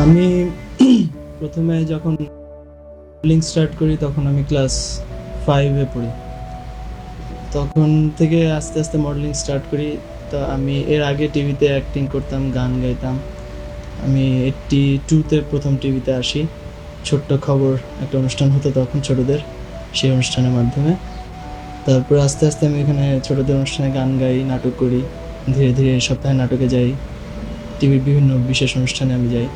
আমি প্রথমে যখন মডেলিং স্টার্ট করি তখন আমি ক্লাস 5-এ পড়ি। তখন থেকে আস্তে আস্তে মডেলিং স্টার্ট করি। তো আমি এর আগে টিভিতে অ্যাক্টিং করতাম, গান গাইতাম। আমি 82-তে প্রথম টিভিতে আসি। ছোট্ট খবর একটা অনুষ্ঠান হতো তখন ছোটদের, সেই অনুষ্ঠানের মাধ্যমে। তারপরে আস্তে আস্তে আমি এখানে ছোটদের অনুষ্ঠানে গান গাই, নাটক করি। ধীরে ধীরে সপ্তাহে নাটকে যাই, টিভির বিভিন্ন বিশেষ অনুষ্ঠানে আমি যাই।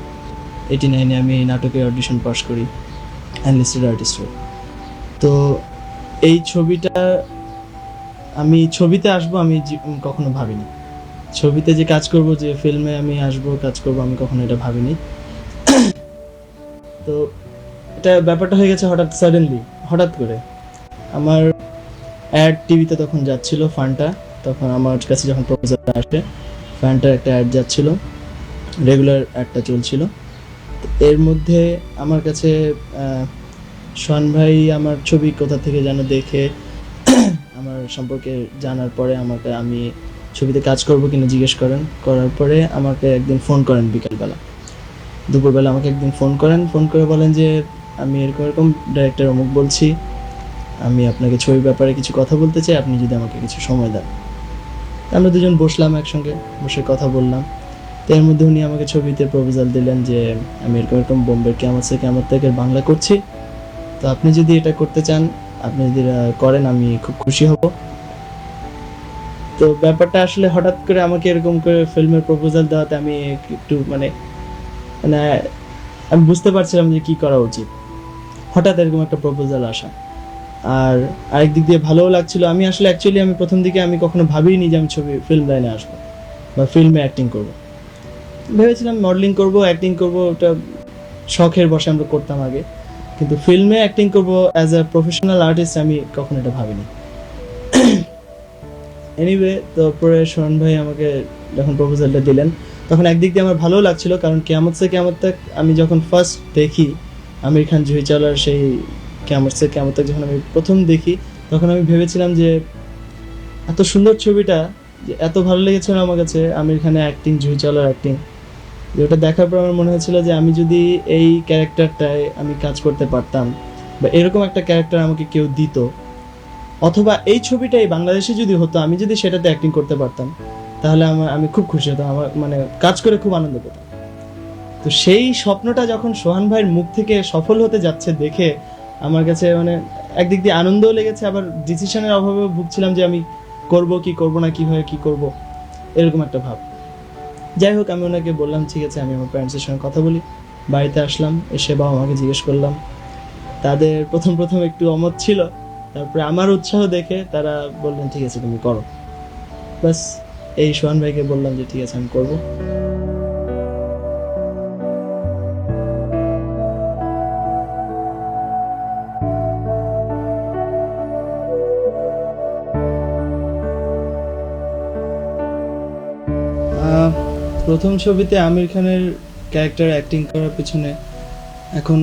89-এ আমি নাটকে অডিশন পাস করি অ্যানলিস্টেড আর্টিস্টের। তো এই ছবিটা, আমি ছবিতে আসবো আমি কখনো ভাবিনি। ছবিতে যে কাজ করব, যে ফিল্মে আমি আসবো কাজ করব, আমি কখনো এটা ভাবিনি। তো এটা ব্যাপারটা হয়ে গেছে হঠাৎ, সাডেনলি, হঠাৎ করে। আমার অ্যাড টিভিতে তখন যাচ্ছিল, ফান্টা। তখন আমার কাছে যখন প্রপোজালটা আসে, ফান্টার একটা অ্যাড যাচ্ছিল, রেগুলার অ্যাডটা চলছিল। তো এর মধ্যে আমার কাছে সোহান ভাই আমার ছবি কোথা থেকে যেন দেখে আমার সম্পর্কে জানার পরে আমি ছবিতে কাজ করব কিনা জিজ্ঞেস করেন। করার পরে আমাকে একদিন ফোন করেন বিকালবেলা, দুপুরবেলা আমাকে একদিন ফোন করেন। ফোন করে বলেন যে আমি এরকম এরকম ডাইরেক্টর অমুক বলছি, আমি আপনাকে ছবির ব্যাপারে কিছু কথা বলতে চাই, আপনি যদি আমাকে কিছু সময় দেন। আমরা দুজন বসলাম, একসঙ্গে বসে কথা বললাম। তো এর মধ্যে উনি আমাকে ছবিতে প্রপোজাল দিলেন যে আমি এরকম এরকম বোম্বের কেয়ামত সে কেয়ামত তকের বাংলা করছি, তো আপনি যদি এটা করতে চান, আপনি যদি করেন, আমি খুব খুশি হব। তো ব্যাপারটা আসলে হঠাৎ করে আমাকে এরকম করে ফিল্মের প্রপোজাল দেওয়াতে আমি একটু মানে মানে আমি বুঝতে পারছিলাম যে কি করা উচিত। হঠাৎ এরকম একটা প্রপোজাল আসা, আর আরেক দিক দিয়ে ভালোও লাগছিল। আমি আসলে অ্যাকচুয়ালি আমি প্রথম দিকে আমি কখনো ভাবিনি যে আমি ফিল্ম লাইনে আসবো বা ফিল্মে অ্যাক্টিং করব। ভেবেছিলাম মডেলিং করব, অ্যাক্টিং করব, ওটা শখের বসে আমরা করতাম আগে। কিন্তু ফিল্মে অ্যাক্টিং করব অ্যাজ আ প্রফেশনাল আর্টিস্ট, আমি কখনো এটা ভাবিনি। এনিওয়ে, তারপরে শরণ ভাই আমাকে যখন প্রপোজালটা দিলেন, তখন একদিক দিয়ে আমার ভালোও লাগছিল, কারণ কেয়ামত সে কেয়ামত তক আমি যখন ফার্স্ট দেখি, আমির খান জুহি চাওলার সেই কেয়ামত সে কেয়ামত তক যখন আমি প্রথম দেখি, তখন আমি ভেবেছিলাম যে এত সুন্দর ছবিটা, যে এত ভালো লেগেছিল আমার কাছে আমির খানের অ্যাক্টিং, জুহি চাওলার অ্যাক্টিং, যে ওটা দেখার পর আমার মনে হয়েছিল যে আমি যদি এই ক্যারেক্টারটায় আমি কাজ করতে পারতাম, বা এরকম একটা ক্যারেক্টার আমাকে কেউ দিত, অথবা এই ছবিটাই বাংলাদেশে যদি হতো, আমি যদি সেটাতে অ্যাক্টিং করতে পারতাম, তাহলে আমি খুব খুশি হতাম, আমার মানে কাজ করে খুব আনন্দ পেতাম। তো সেই স্বপ্নটা যখন সোহান ভাইয়ের মুখ থেকে সফল হতে যাচ্ছে দেখে আমার কাছে মানে একদিক দিয়ে আনন্দও লেগেছে, আবার ডিসিশনের অভাবেও ভুগছিলাম যে আমি করব কি করব না, কিভাবে কি করব, এরকম একটা ভাব। যাই হোক, আমি ওনাকে বললাম ঠিক আছে, আমি আমার প্যারেন্টসের সঙ্গে কথা বলি। বাড়িতে আসলাম, এসে বাবা মাকে জিজ্ঞেস করলাম। তাদের প্রথম প্রথম একটু অমত ছিল, তারপরে আমার উৎসাহ দেখে তারা বললেন ঠিক আছে তুমি করো। বাস, এই সোহান ভাইকে বললাম যে ঠিক আছে আমি করব। আহ, প্রথম ছবিতে আমির খানের ক্যারেক্টার অ্যাক্টিং করার পিছনে, এখন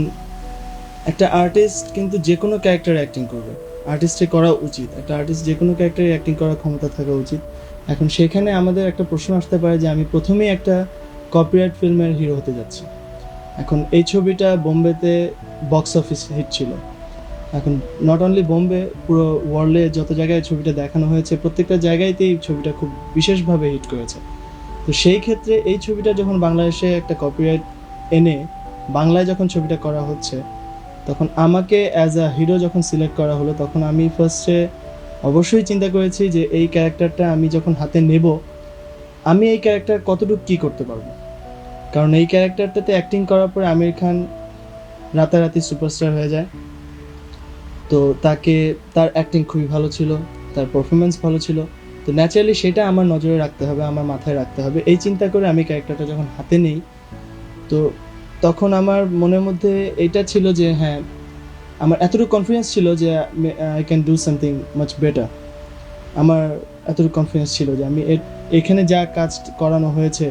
একটা আর্টিস্ট কিন্তু যে কোনো ক্যারেক্টার অ্যাক্টিং করবে, আর্টিস্টের করা উচিত, একটা আর্টিস্ট যে কোনো ক্যারেক্টারে অ্যাক্টিং করার ক্ষমতা থাকা উচিত। এখন সেখানে আমাদের একটা প্রশ্ন আসতে পারে যে আমি প্রথমেই একটা কপিরাইট ফিল্মের হিরো হতে যাচ্ছি। এখন এই ছবিটা বোম্বেতে বক্স অফিস হিট ছিল। এখন নট অনলি বোম্বে, পুরো ওয়ার্ল্ডে যত জায়গায় ছবিটা দেখানো হয়েছে, প্রত্যেকটা জায়গাতেই ছবিটা খুব বিশেষভাবে হিট করেছে। তো সেই ক্ষেত্রে এই ছবিটা যখন বাংলাদেশে একটা কপিরাইট এনে বাংলায় যখন ছবিটা করা হচ্ছে, তখন আমাকে অ্যাজ আ হিরো যখন সিলেক্ট করা হলো, তখন আমি ফার্স্টে অবশ্যই চিন্তা করেছি যে এই ক্যারেক্টারটা আমি যখন হাতে নেব, আমি এই ক্যারেক্টার কতটুকু কী করতে পারবো। কারণ এই ক্যারেক্টারটাতে অ্যাক্টিং করার পরে আমির খান রাতারাতি সুপারস্টার হয়ে যায়। তো তার অ্যাক্টিং খুবই ভালো ছিল, তার পারফরমেন্স ভালো ছিল। তো ন্যাচারালি সেটা আমার নজরে রাখতে হবে, আমার মাথায় রাখতে হবে, এই চিন্তা করে আমি ক্যারেক্টারটা যখন হাতে নেই, তো তখন আমার মনের মধ্যে এটা ছিল যে হ্যাঁ, আমার এতটুকু কনফিডেন্স ছিল যে I can do something much better. আমার এতটুকু কনফিডেন্স ছিল যে আমি এখানে যা কাজ করানো হয়েছে,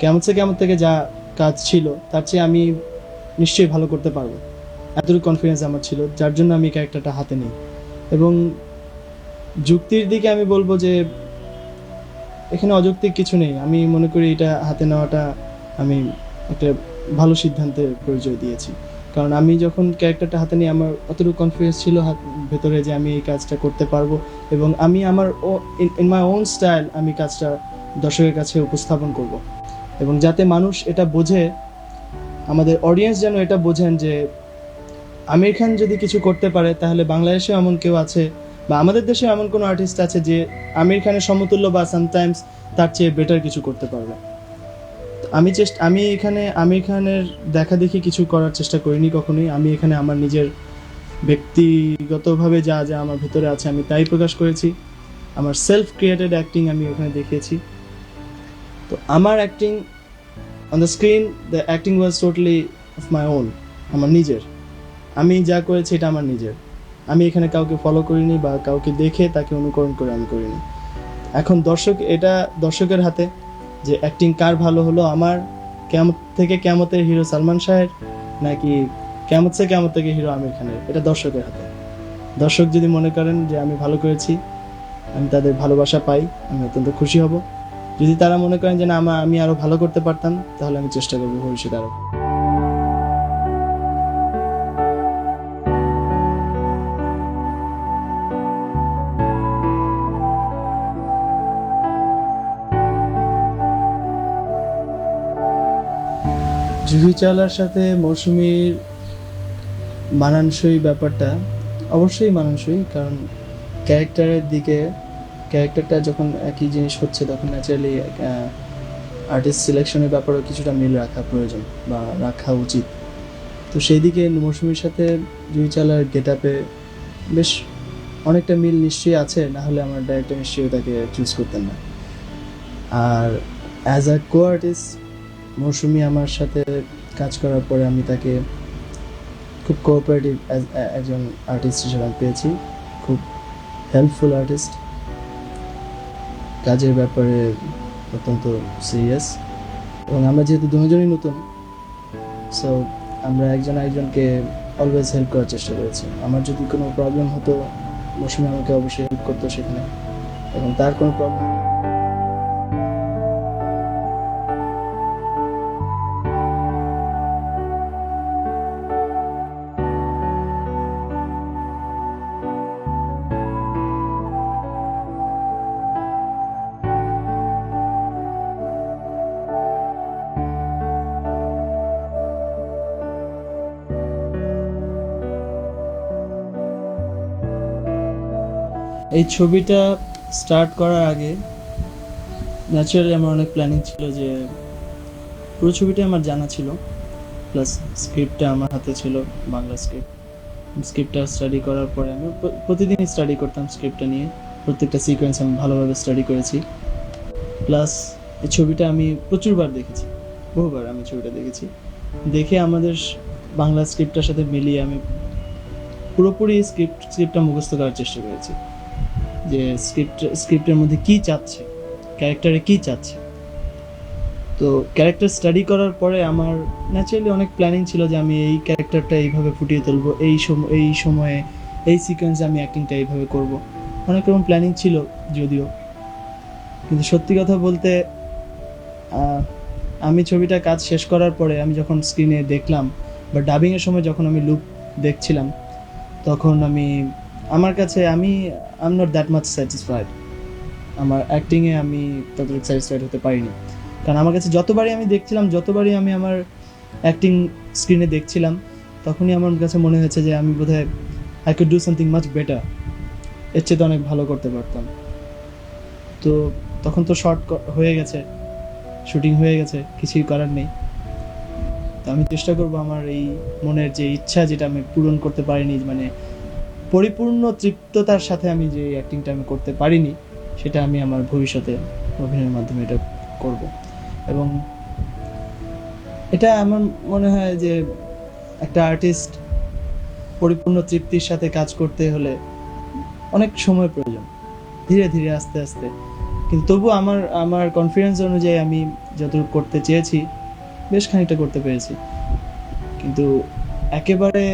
কেমন থেকে যা কাজ ছিল, তার চেয়ে আমি নিশ্চয়ই ভালো করতে পারবো, এতটুকু কনফিডেন্স আমার ছিল, যার জন্য আমি ক্যারেক্টারটা হাতে নিই। এবং যুক্তির দিকে আমি বলবো যে এখানে অযৌক্তিক কিছু নেই। আমি মনে করি এটা হাতে নেওয়াটা আমি একটা ভালো সিদ্ধান্তের পরিচয় দিয়েছি। কারণ আমি যখন ক্যারেক্টারটা হাতে নিয়ে আমার অতটুকু কনফিডেন্স ছিল ভেতরে যে আমি এই কাজটা করতে পারবো, এবং আমি আমার ইন মাই ওন স্টাইল আমি কাজটা দর্শকের কাছে উপস্থাপন করব, এবং যাতে মানুষ এটা বোঝে, আমাদের অডিয়েন্স যেন এটা বোঝেন যে আমির খান যদি কিছু করতে পারে তাহলে বাংলাদেশেও এমন কেউ আছে, বা আমাদের দেশে এমন কোনো আর্টিস্ট আছে যে আমির খানের সমতুল্য বা সামটাইমস তার চেয়ে বেটার কিছু করতে পারবে। আমি এখানে আমির খানের দেখা দেখি কিছু করার চেষ্টা করিনি কখনোই। আমি এখানে আমার নিজের ব্যক্তিগতভাবে যা যা আমার ভিতরে আছে আমি তাই প্রকাশ করেছি। আমার সেলফ ক্রিয়েটেড অ্যাক্টিং আমি ওখানে দেখিয়েছি। তো আমার acting on the screen, the acting was totally of my own, আমার নিজের। আমি যা করেছি এটা আমার নিজের। আমি এখানে কাউকে ফলো করিনি বা কাউকে দেখে তাকে অনুকরণ করে আমি করিনি। এখন এটা দর্শকের হাতে যে অ্যাক্টিং কার ভালো হলো, আমার কিয়ামত থেকে কিয়ামতের হিরো সালমান শাহের, নাকি কিয়ামত থেকে হিরো আমির খানের, এটা দর্শকের হাতে। দর্শক যদি মনে করেন যে আমি ভালো করেছি, আমি তাদের ভালোবাসা পাই, আমি অত্যন্ত খুশি হব। যদি তারা মনে করেন যে না আমি আরো ভালো করতে পারতাম, তাহলে আমি চেষ্টা করবো ভবিষ্যতে আরো। জুহি চাওলার সাথে মৌসুমীর মানানসই ব্যাপারটা অবশ্যই মানানসই, কারণ ক্যারেক্টারটা যখন একই জিনিস হচ্ছে তখন ন্যাচারালি আর্টিস্ট সিলেকশনের ব্যাপারেও কিছুটা মিল রাখা প্রয়োজন বা রাখা উচিত। তো সেই দিকে মৌসুমীর সাথে জুহি চাওলার গেট আপে বেশ অনেকটা মিল নিশ্চয়ই আছে, না হলে আমার ডাইরেক্টর নিশ্চয়ই তাকে চুজ করতেন না। আর অ্যাজ আ কো আর্টিস্ট মৌসুমী আমার সাথে কাজ করার পরে আমি তাকে খুব কোঅপারেটিভ একজন আর্টিস্ট হিসেবে আমি পেয়েছি, খুব হেল্পফুল আর্টিস্ট, কাজের ব্যাপারে অত্যন্ত সিরিয়াস। এবং আমরা যেহেতু দুজনই নতুন, সো আমরা একজন আরেকজনকে অলওয়েজ হেল্প করার চেষ্টা করেছি। আমার যদি কোনো প্রবলেম হতো মৌসুমী আমাকে অবশ্যই হেল্প করতো সেখানে, এবং তার কোনো প্রবলেম এই ছবিটা স্টার্ট করার আগে ন্যাচারালি আমার অনেক প্ল্যানিং ছিল, যে পুরো ছবিটা আমার জানা ছিল, প্লাস স্ক্রিপ্টটা আমার হাতে ছিল, বাংলা স্ক্রিপ্টটা স্টাডি করার পরে আমি প্রতিদিনই স্টাডি করতাম স্ক্রিপ্টটা নিয়ে, প্রত্যেকটা সিকোয়েন্স আমি ভালোভাবে স্টাডি করেছি। প্লাস এই ছবিটা আমি প্রচুরবার দেখেছি, বহুবার আমি ছবিটা দেখেছি। দেখে আমাদের বাংলা স্ক্রিপ্টটার সাথে মিলিয়ে আমি পুরোপুরি স্ক্রিপ্টটা মুখস্থ করার চেষ্টা করেছি, যে স্ক্রিপ্টের মধ্যে কী চাচ্ছে, ক্যারেক্টারে কী চাচ্ছে। তো ক্যারেক্টার স্টাডি করার পরে আমার ন্যাচারালি অনেক প্ল্যানিং ছিল যে আমি এই ক্যারেক্টারটা এইভাবে ফুটিয়ে তুলবো, এই সময়ে এই সিকোয়েন্সে আমি অ্যাক্টিংটা এইভাবে করব, অনেক রকম প্ল্যানিং ছিল যদিও। কিন্তু সত্যি কথা বলতে আমি ছবিটা কাজ শেষ করার পরে আমি যখন স্ক্রিনে দেখলাম বা ডাবিংয়ের সময় যখন আমি লুক দেখছিলাম, তখন আমার কাছে I am not that much satisfied. আমার অ্যাক্টিংয়ে আমি ততটুকু স্যাটিসফাইড হতে পারিনি, কারণ আমার কাছে যতবারই আমি দেখছিলাম, যতবারই আমি আমার অ্যাক্টিং স্ক্রিনে দেখছিলাম, তখনই আমার কাছে মনে হয়েছে যে আমি বোধহয় I could do something much better, এর চেয়ে তো অনেক ভালো করতে পারতাম। তো তখন তো শর্ট হয়ে গেছে, শুটিং হয়ে গেছে, কিছুই করার নেই। তো আমি চেষ্টা করবো আমার এই মনের যে ইচ্ছা, যেটা আমি পূরণ করতে পারিনি, মানে পরিপূর্ণ তৃপ্ততার সাথে আমি যে অ্যাক্টিংটা আমি করতে পারিনি, সেটা আমি আমার ভবিষ্যতে অভিনয়ের মাধ্যমে এটা করব। এবং এটা আমার মনে হয় যে একটা আর্টিস্ট পরিপূর্ণ তৃপ্তির সাথে কাজ করতে হলে অনেক সময় প্রয়োজন, ধীরে ধীরে আস্তে আস্তে। কিন্তু তবু আমার কনফিডেন্স অনুযায়ী আমি যতটুকু করতে চেয়েছি বেশ খানিকটা করতে পেরেছি, কিন্তু একেবারে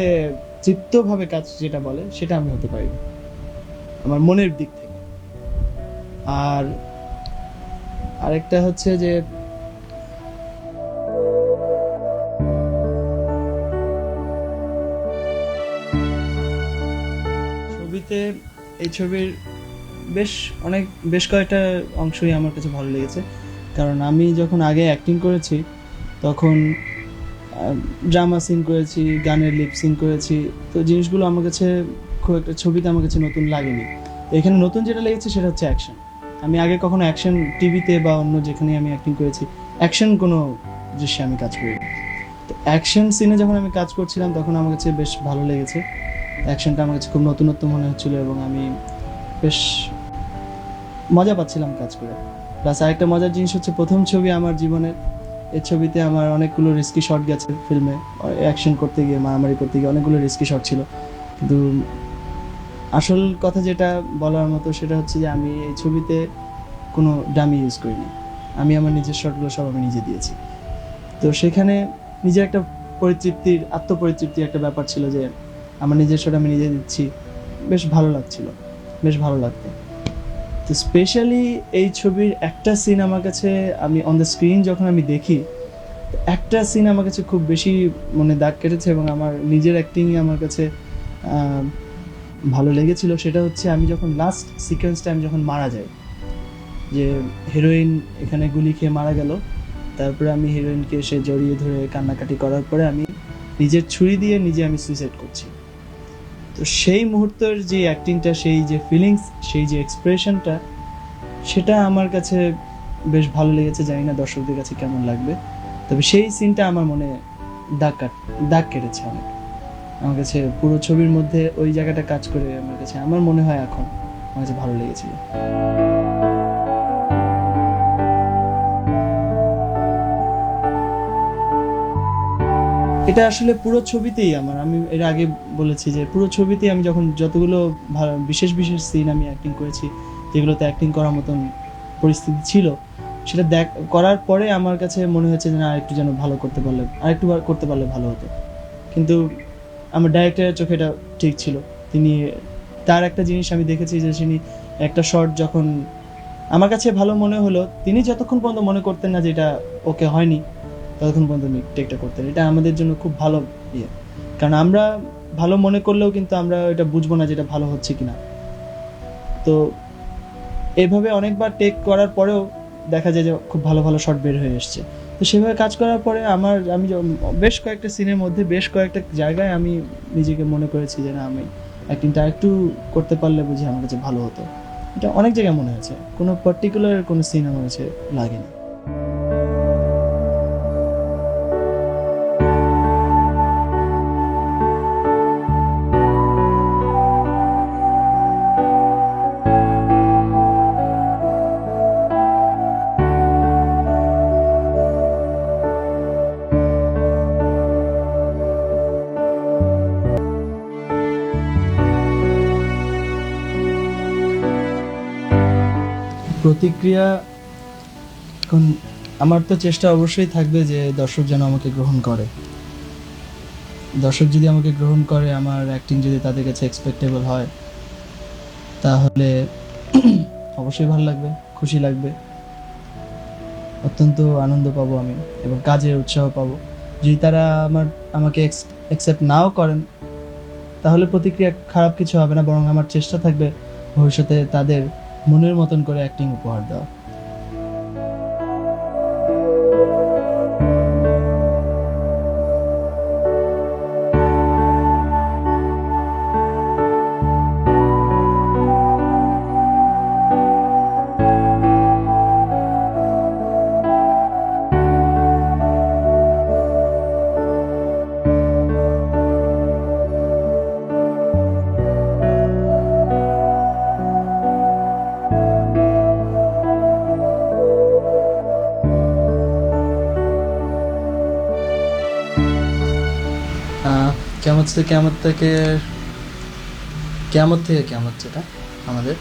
তৃপ্তভাবে কাজ যেটা বলে সেটা আমি হতে পারি আমার মনের দিক থেকে। আর আরেকটা হচ্ছে যে ছবিতে এই ছবির বেশ কয়েকটা অংশই আমার কাছে ভালো লেগেছে, কারণ আমি যখন আগে অ্যাক্টিং করেছি তখন ড্রামা সিন করেছি, গানের লিপ সিন করেছি, তো জিনিসগুলো আমার কাছে খুব একটা ছবিতে আমার কাছে নতুন লাগেনি। তো এখানে নতুন যেটা লেগেছে সেটা হচ্ছে অ্যাকশন। আমি আগে কখনো অ্যাকশন টিভিতে বা অন্য যেখানে আমি অ্যাক্টিং করেছি অ্যাকশন কোনো দৃশ্যে আমি কাজ করি। তো অ্যাকশন সিনে যখন আমি কাজ করছিলাম তখন আমার কাছে বেশ ভালো লেগেছে। অ্যাকশনটা আমার কাছে খুব নতুনত্ব মনে হচ্ছিলো এবং আমি বেশ মজা পাচ্ছিলাম কাজ করে। প্লাস আরেকটা মজার জিনিস হচ্ছে প্রথম ছবি আমার জীবনের, এই ছবিতে আমার অনেকগুলো রিস্কি শট গেছে ফিল্মে। অ্যাকশন করতে গিয়ে, মারামারি করতে গিয়ে অনেকগুলো রিস্কি শট ছিল, কিন্তু আসল কথা যেটা বলার মতো সেটা হচ্ছে যে আমি এই ছবিতে কোনো ডামি ইউজ করিনি। আমি আমার নিজের শটগুলো সব আমি নিজে দিয়েছি। তো সেখানে নিজের একটা আত্মপরিতৃপ্তির একটা ব্যাপার ছিল যে আমার নিজের শট আমি নিজে দিচ্ছি, বেশ ভালো লাগছিল, বেশ ভালো লাগতো। তো স্পেশালি এই ছবির একটা সিন আমার কাছে, আমি অন দ্য স্ক্রিন যখন আমি দেখি, একটা সিন আমার কাছে খুব বেশি মনে দাগ কেটেছে এবং আমার নিজের অ্যাক্টিংই আমার কাছে ভালো লেগেছিল। সেটা হচ্ছে আমি যখন লাস্ট সিকোয়েন্সটা আমি যখন মারা যাই, যে হিরোইন এখানে গুলি খেয়ে মারা গেল, তারপরে আমি হিরোইনকে এসে জড়িয়ে ধরে কান্নাকাটি করার পরে আমি নিজের ছুরি দিয়ে নিজে আমি সুইসাইড করছি। তো সেই মুহূর্তের যে অ্যাক্টিংটা, সেই যে ফিলিংস, সেই যে এক্সপ্রেশনটা, সেটা আমার কাছে বেশ ভালো লেগেছে। জানি না দর্শকদের কাছে কেমন লাগবে, তবে সেই সিনটা আমার মনে দাগ কেটেছে অনেক। আমার কাছে পুরো ছবির মধ্যে ওই জায়গাটা কাজ করে আমার মনে হয় এখন আমার কাছে ভালো লেগেছিল। এটা আসলে পুরো ছবিতেই আমি এর আগে বলেছি যে পুরো ছবিতেই আমি যখন যতগুলো বিশেষ বিশেষ সিন আমি অ্যাক্টিং করেছি, যেগুলোতে অ্যাক্টিং করার মতন পরিস্থিতি ছিল, সেটা করার পরে আমার কাছে মনে হয়েছে যে না, আরেকটু যেন ভালো আরেকটু করতে পারলে ভালো হতো। কিন্তু আমার ডাইরেক্টরের চোখে এটা ঠিক ছিল। তার একটা জিনিস আমি দেখেছি যে তিনি একটা শট যখন আমার কাছে ভালো মনে হলো, তিনি যতক্ষণ পর্যন্ত মনে করতেন না যে এটা ওকে হয়নি, ততক্ষণ পর্যন্ত টেকটা করতেন। এটা আমাদের জন্য খুব ভালো ইয়ে, কারণ আমরা ভালো মনে করলেও কিন্তু আমরা এটা বুঝবো না যেটা ভালো হচ্ছে কিনা। তো এইভাবে অনেকবার টেক করার পরেও দেখা যায় যে খুব ভালো ভালো শট বের হয়ে এসছে। তো সেভাবে কাজ করার পরে আমি বেশ কয়েকটা সিনের মধ্যে বেশ কয়েকটা জায়গায় আমি নিজেকে মনে করেছি যে না, আমি অ্যাক্টিংটা একটু করতে পারলে বুঝি আমার কাছে ভালো হতো। এটা অনেক জায়গায় মনে হয়েছে, কোনো পার্টিকুলার কোনো সিন আমার কাছে লাগেনি। প্রতিক্রিয়া, এখন আমার তো চেষ্টা অবশ্যই থাকবে যে দর্শক যেন আমাকে গ্রহণ করে। দর্শক যদি আমাকে গ্রহণ করে, আমার অ্যাক্টিং যদি তাদের কাছে এক্সপেক্টেবল হয়, তাহলে অবশ্যই ভালো লাগবে, খুশি লাগবে, অত্যন্ত আনন্দ পাবো আমি এবং কাজের উৎসাহ পাবো। যদি তারা আমাকে অ্যাকসেপ্ট নাও করেন, তাহলে প্রতিক্রিয়া খারাপ কিছু হবে না, বরং আমার চেষ্টা থাকবে ভবিষ্যতে তাদের মনের মতন করে অ্যাক্টিং উপহার দেওয়া। কেয়ামত যেটা আমাদের,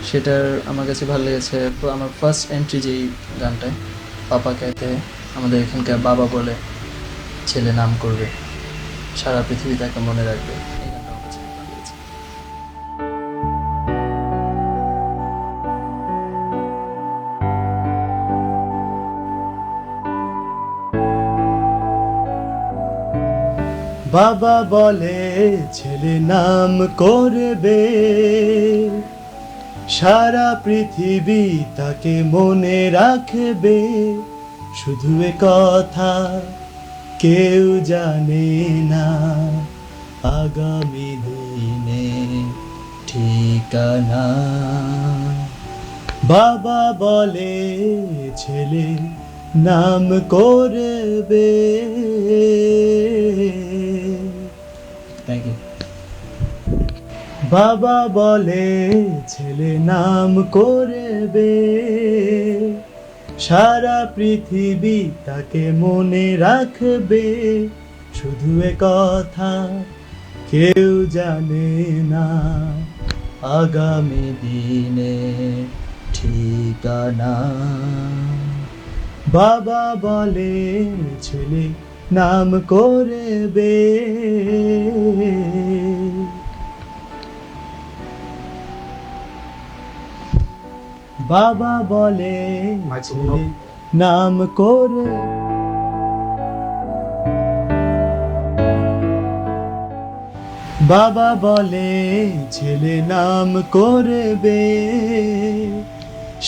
সেটার আমার কাছে ভালো লেগেছে আমার ফার্স্ট এন্ট্রি যেই গানটায় পাপা कहते हैं, আমাদের এখানকার বাবা বলে ছেলে নাম করবে, সারা পৃথিবী তাকে মনে রাখবে, এই গানটা আমার কাছে ভালো লেগেছে। বাবা বলে ছেলে নাম করবে, সারা পৃথিবী তাকে মনে রাখবে, শুধু এ কথা কেউ জানে না আগামী দিনে ঠিকানা। বাবা বলে ছেলে নাম করবে। Thank you. বাবা বলে ছেলে নাম করবে, সারা পৃথিবী তাকে মনে রাখবে, শুধু এ কথা কেউ জানে না আগামী দিনে ঠিকানা। বাবা বলে ছেলে নাম করবে। বাবা বলে ছেলে নাম করে। বাবা বলে ছেলে নাম করবে,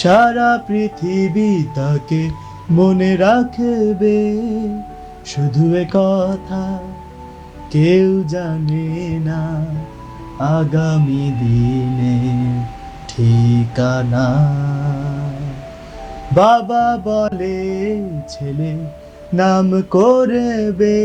সারা পৃথিবী তাকে মনে রাখবে, শুধু এ কথা কেউ জানে না আগামী দিনে ঠিকানা। বাবা বলে ছেলে নাম করবে।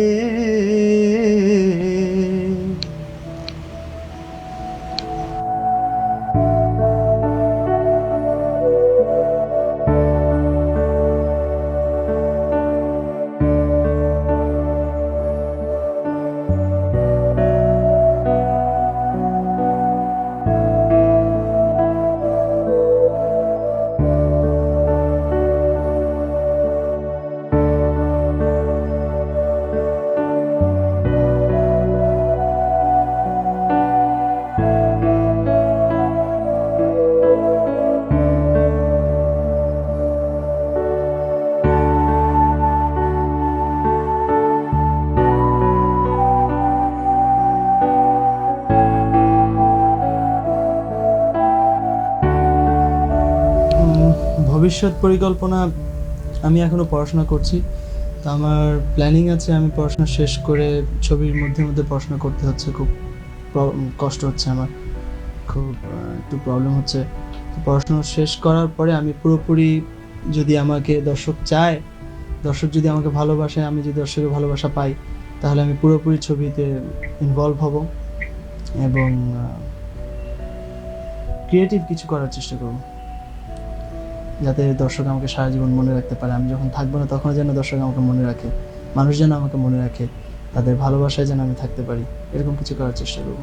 ভবিষ্যৎ পরিকল্পনা, আমি এখনো পড়াশোনা করছি, তো আমার প্ল্যানিং আছে আমি পড়াশোনা শেষ করে ছবির মধ্যে মধ্যে পড়াশোনা করতে হচ্ছে, খুব কষ্ট হচ্ছে আমার, খুব একটু প্রবলেম হচ্ছে। তো পড়াশোনা শেষ করার পরে আমি পুরোপুরি, যদি আমাকে দর্শক চায়, দর্শক যদি আমাকে ভালোবাসে, আমি যদি দর্শকের ভালোবাসা পাই, তাহলে আমি পুরোপুরি ছবিতে ইনভলভ হব এবং ক্রিয়েটিভ কিছু করার চেষ্টা করব, যাতে দর্শক আমাকে সারা জীবন মনে রাখতে পারে। আমি যখন থাকবো না তখন যেন দর্শক আমাকে মনে রাখে, মানুষ যেন আমাকে মনে রাখে, তাদের ভালোবাসায় যেন আমি থাকতে পারি, এরকম কিছু করার চেষ্টা করব।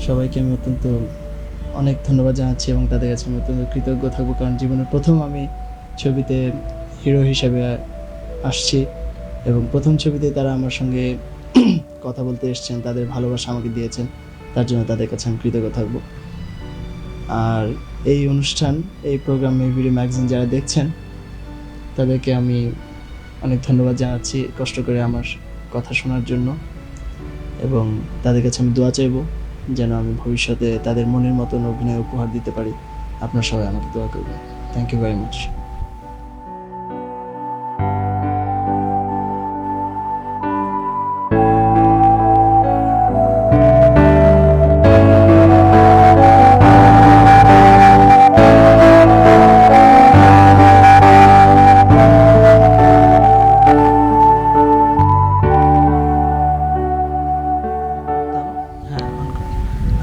সবাইকে আমি অনেক ধন্যবাদ জানাচ্ছি এবং তাদের কাছে আমি অত্যন্ত কৃতজ্ঞ থাকবো, কারণ জীবনের প্রথম আমি ছবিতে হিরো হিসেবে আসছি এবং প্রথম ছবিতে তারা আমার সঙ্গে কথা বলতে এসেছেন, তাদের ভালোবাসা আমাকে দিয়েছেন, তার জন্য তাদের কাছে আমি কৃতজ্ঞ থাকবো। আর এই অনুষ্ঠান, এই প্রোগ্রাম ভিডিও ম্যাগাজিন যারা দেখছেন, তাদেরকে আমি অনেক ধন্যবাদ জানাচ্ছি কষ্ট করে আমার কথা শোনার জন্য, এবং তাদের কাছে আমি দোয়া চাইবো যেন আমি ভবিষ্যতে তাদের মনের মতন অভিনয় উপহার দিতে পারি। আপনারা সবাই আমাকে দোয়া করবেন। Thank you very much.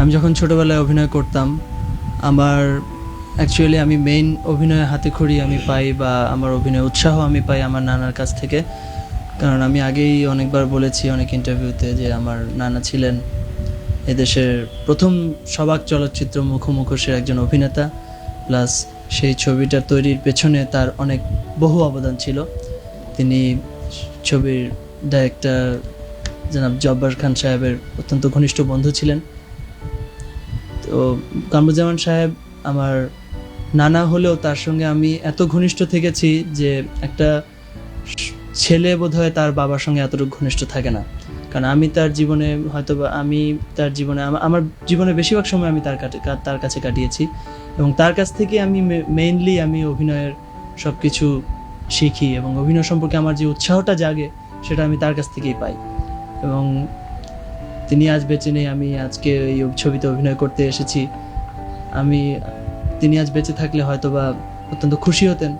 আমি যখন ছোটোবেলায় অভিনয় করতাম, আমার অ্যাকচুয়ালি আমি মেইন অভিনয়ে হাতেখড়ি আমি পাই, বা আমার অভিনয় উৎসাহ আমি পাই আমার নানার কাছ থেকে। কারণ আমি আগেই অনেকবার বলেছি অনেক ইন্টারভিউতে যে আমার নানা ছিলেন এদেশের প্রথম সবাক চলচ্চিত্র মুখোমুখোশের একজন অভিনেতা, প্লাস সেই ছবিটা তৈরির পেছনে তার অনেক বহু অবদান ছিল। তিনি ছবির ডাইরেক্টর জনাব জব্বার খান সাহেবের অত্যন্ত ঘনিষ্ঠ বন্ধু ছিলেন। তো কামরুজ্জামান সাহেব আমার নানা হলেও তার সঙ্গে আমি এত ঘনিষ্ঠ থেকেছি যে একটা ছেলে বোধহয় তার বাবার সঙ্গে এতটুকু ঘনিষ্ঠ থাকে না। কারণ আমি তার জীবনে আমি তার জীবনে আমার জীবনে বেশিরভাগ সময় আমি তার কাছে কাটিয়েছি, এবং তার কাছ থেকে আমি মেইনলি আমি অভিনয়ের সব কিছু শিখি, এবং অভিনয় সম্পর্কে আমার যে উৎসাহটা জাগে সেটা আমি তার কাছ থেকেই পাই। এবং তিনি আজ বেঁচে নেই, আমি আজকে এই ছবিতে অভিনয় করতে এসেছি। তিনি আজ বেঁচে থাকলে হয়তোবা অত্যন্ত খুশি হতেন।